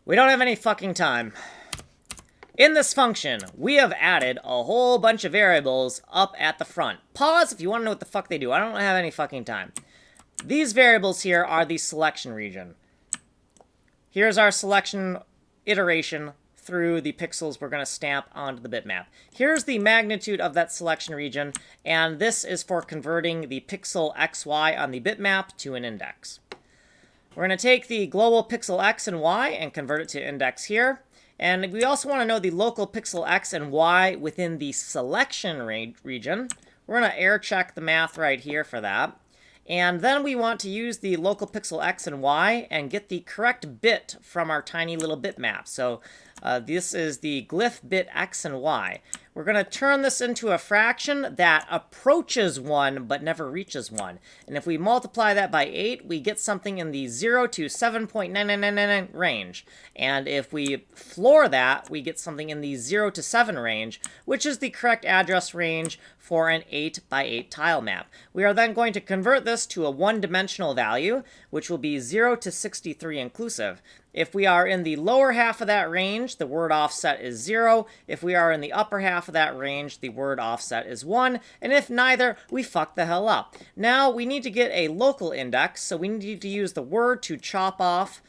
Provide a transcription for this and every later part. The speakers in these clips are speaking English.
We don't have any fucking time. In this function, we have added a whole bunch of variables up at the front. Pause if you want to know what the fuck they do. I don't have any fucking time. These variables here are the selection region. Here's our selection iteration through the pixels we're going to stamp onto the bitmap. Here's the magnitude of that selection region, and this is for converting the pixel XY on the bitmap to an index. We're going to take the global pixel X and Y and convert it to index here. And we also want to know the local pixel X and Y within the selection region. We're going to air check the math right here for that. And then we want to use the local pixel X and Y and get the correct bit from our tiny little bitmap. So this is the Glyph bit X and Y. We're going to turn this into a fraction that approaches 1 but never reaches 1. And if we multiply that by 8, we get something in the 0 to 7.9999 range. And if we floor that, we get something in the 0 to 7 range, which is the correct address range for an 8 by 8 tile map. We are then going to convert this to a one-dimensional value, which will be 0 to 63 inclusive. If we are in the lower half of that range, the word offset is 0. If we are in the upper half of that range, the word offset is 1. And if neither, we fuck the hell up. Now, we need to get a local index, so we need to use the word to chop off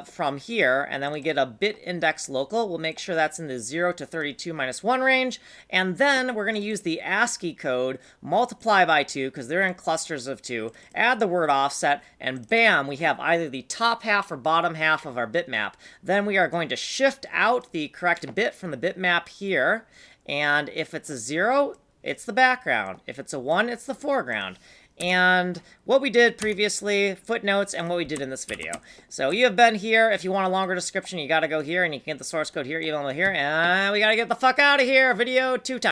from here, and then we get a bit index local. We'll make sure that's in the 0 to 32 minus 1 range, and then we're going to use the ASCII code, multiply by 2, because they're in clusters of 2, add the word offset, and bam, we have either the top half or bottom half of our bitmap. Then we are going to shift out the correct bit from the bitmap here, and if it's a 0, it's the background. If it's a 1, it's the foreground. And what we did previously, footnotes, and what we did in this video. So you have been here. If you want a longer description, you got to go here, and you can get the source code here, email here, and we got to get the fuck out of here. Video 2 times.